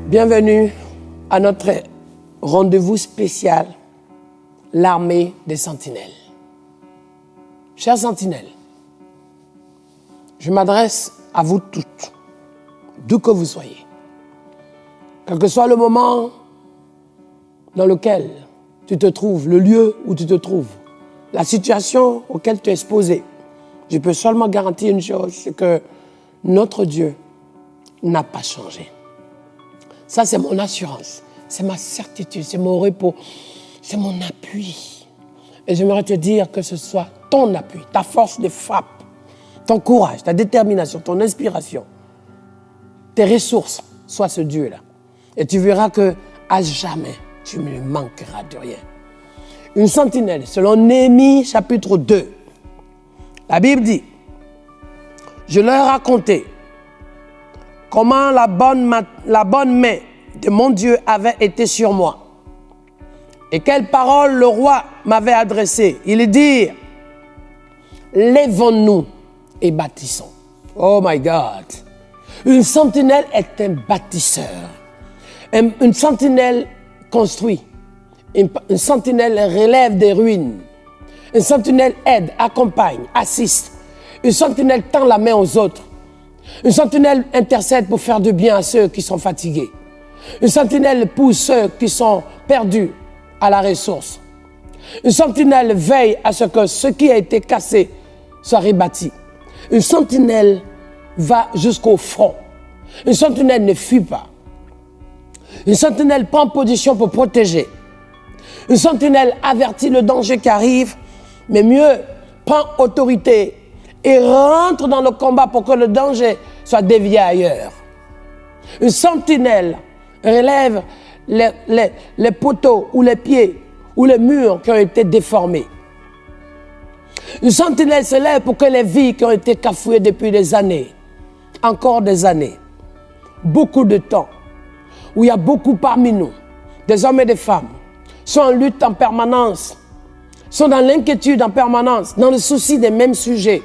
Bienvenue à notre rendez-vous spécial, l'armée des sentinelles. Chers sentinelles, je m'adresse à vous toutes, d'où que vous soyez. Quel que soit le moment dans lequel tu te trouves, le lieu où tu te trouves, la situation auquel tu es exposé, je peux seulement garantir une chose, c'est que notre Dieu n'a pas changé. Ça, c'est mon assurance, c'est ma certitude, c'est mon repos, c'est mon appui. Et j'aimerais te dire que ce soit ton appui, ta force de frappe, ton courage, ta détermination, ton inspiration, tes ressources, soit ce Dieu-là. Et tu verras que à jamais, tu ne manqueras de rien. Une sentinelle, selon Néhémie chapitre 2, la Bible dit, je leur ai raconté comment la bonne main de mon Dieu avait été sur moi. Et quelles paroles le roi m'avait adressées. Il dit, lèvons-nous et bâtissons. Oh my God. Une sentinelle est un bâtisseur. Une sentinelle construit. Une sentinelle relève des ruines. Une sentinelle aide, accompagne, assiste. Une sentinelle tend la main aux autres. Une sentinelle intercède pour faire du bien à ceux qui sont fatigués. Une sentinelle pousse ceux qui sont perdus à la ressource. Une sentinelle veille à ce que ce qui a été cassé soit rebâti. Une sentinelle va jusqu'au front. Une sentinelle ne fuit pas. Une sentinelle prend position pour protéger. Une sentinelle avertit le danger qui arrive, mais mieux, prend autorité et rentre dans le combat pour que le danger soit dévié ailleurs. Une sentinelle relève les poteaux ou les pieds ou les murs qui ont été déformés. Une sentinelle se lève pour que les vies qui ont été cafouillées depuis des années, encore des années, beaucoup de temps, où il y a beaucoup parmi nous, des hommes et des femmes, sont en lutte en permanence, sont dans l'inquiétude en permanence, dans le souci des mêmes sujets,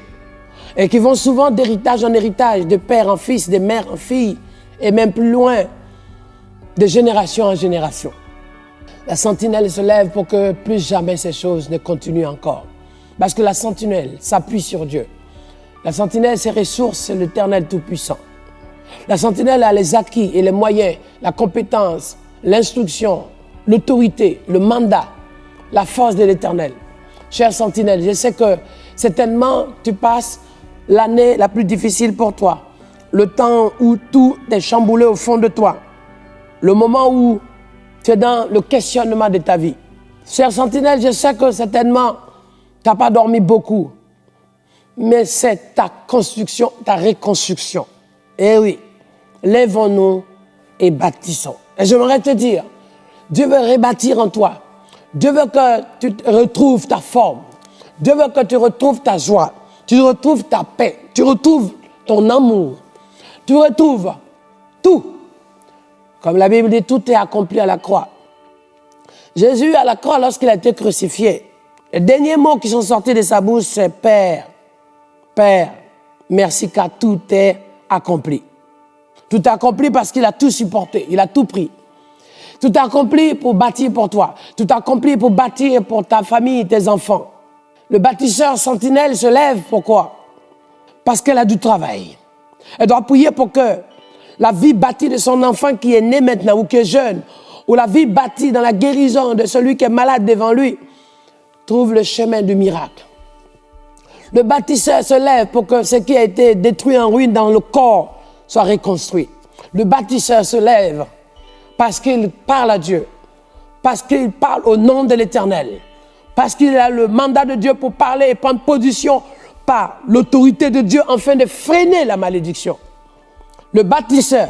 et qui vont souvent d'héritage en héritage, de père en fils, de mère en fille, et même plus loin, de génération en génération. La sentinelle se lève pour que plus jamais ces choses ne continuent encore. Parce que la sentinelle s'appuie sur Dieu. La sentinelle, ses ressources, c'est l'Éternel Tout-Puissant. La sentinelle a les acquis et les moyens, la compétence, l'instruction, l'autorité, le mandat, la force de l'Éternel. Chère sentinelle, je sais que certainement tu passes l'année la plus difficile pour toi, le temps où tout est chamboulé au fond de toi, le moment où tu es dans le questionnement de ta vie. Chère sentinelle, je sais que certainement tu n'as pas dormi beaucoup, mais c'est ta construction, ta reconstruction. Eh oui, lèvons-nous et bâtissons. Et j'aimerais te dire, Dieu veut rebâtir en toi. Dieu veut que tu retrouves ta forme. Dieu veut que tu retrouves ta joie. Tu retrouves ta paix. Tu retrouves ton amour. Tu retrouves tout. Comme la Bible dit, tout est accompli à la croix. Jésus, à la croix, lorsqu'il a été crucifié, les derniers mots qui sont sortis de sa bouche, c'est « Père, Père, merci car tout est accompli. » Tout est accompli parce qu'il a tout supporté, il a tout pris. Tout est accompli pour bâtir pour toi. Tout est accompli pour bâtir pour ta famille, tes enfants. Le bâtisseur sentinelle se lève, pourquoi? Parce qu'elle a du travail. Elle doit prier pour que la vie bâtie de son enfant qui est né maintenant ou qui est jeune, ou la vie bâtie dans la guérison de celui qui est malade devant lui, trouve le chemin du miracle. Le bâtisseur se lève pour que ce qui a été détruit en ruine dans le corps soit reconstruit. Le bâtisseur se lève parce qu'il parle à Dieu, parce qu'il parle au nom de l'Éternel, parce qu'il a le mandat de Dieu pour parler et prendre position par l'autorité de Dieu afin de freiner la malédiction. Le bâtisseur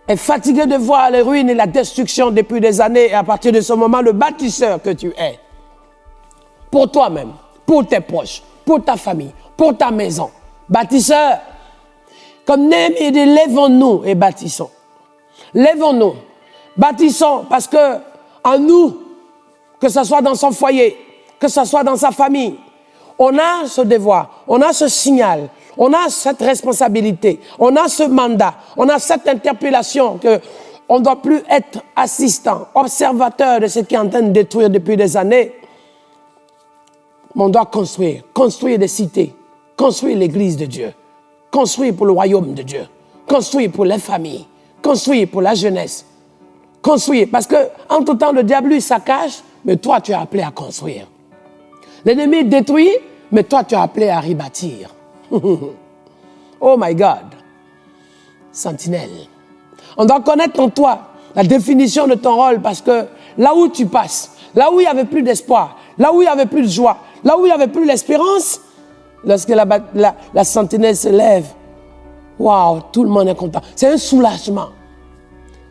est fatigué de voir les ruines et la destruction depuis des années et à partir de ce moment, le bâtisseur que tu es, pour toi-même, pour tes proches, pour ta famille, pour ta maison, bâtisseur, comme Néhémie dit, lèvons-nous et bâtissons. Lèvons-nous, bâtissons, parce que en nous, que ce soit dans son foyer, que ce soit dans sa famille, on a ce devoir, on a ce signal, on a cette responsabilité, on a ce mandat, on a cette interpellation que On ne doit plus être assistant, observateur de ce qui est en train de détruire depuis des années. Mais on doit construire des cités, construire l'église de Dieu, construire pour le royaume de Dieu, construire pour les familles, construire pour la jeunesse, construire. Parce que, entre-temps, le diable, lui, saccage, mais toi, tu es appelé à construire. L'ennemi détruit, mais toi, tu es appelé à rebâtir. Oh my God. Sentinelle. On doit connaître en toi la définition de ton rôle parce que là où tu passes, là où il n'y avait plus d'espoir, là où il n'y avait plus de joie, là où il n'y avait plus l'espérance, lorsque la sentinelle se lève, waouh, tout le monde est content. C'est un soulagement.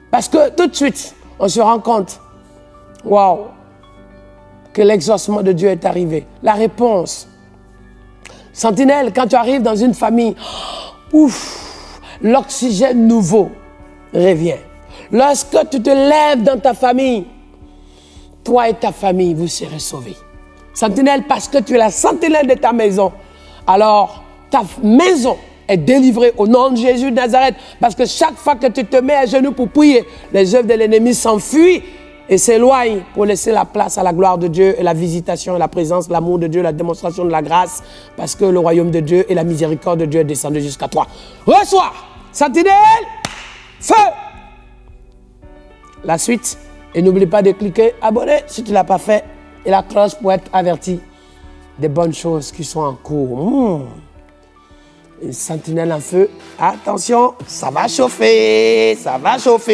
Parce que tout de suite, on se rend compte, waouh, que l'exaucement de Dieu est arrivé. La réponse. Sentinelle, quand tu arrives dans une famille, ouf, l'oxygène nouveau revient. Lorsque tu te lèves dans ta famille, toi et ta famille, vous serez sauvés. Sentinelle, parce que tu es la sentinelle de ta maison, alors ta maison est délivrée au nom de Jésus de Nazareth. Parce que chaque fois que tu te mets à genoux pour prier, les œuvres de l'ennemi s'enfuient et s'éloignent pour laisser la place à la gloire de Dieu et la visitation, et la présence, l'amour de Dieu, la démonstration de la grâce. Parce que le royaume de Dieu et la miséricorde de Dieu est descendu jusqu'à toi. Reçois, sentinelle, feu. La suite, et n'oublie pas de cliquer abonner si tu ne l'as pas fait et la cloche pour être averti des bonnes choses qui sont en cours. Une sentinelle en feu, attention, ça va chauffer,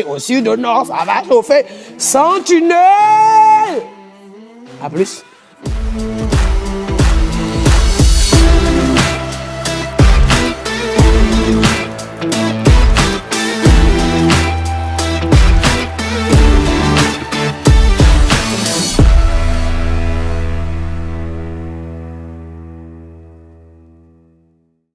au sud, au nord, ça va chauffer. Sentinelle! À plus.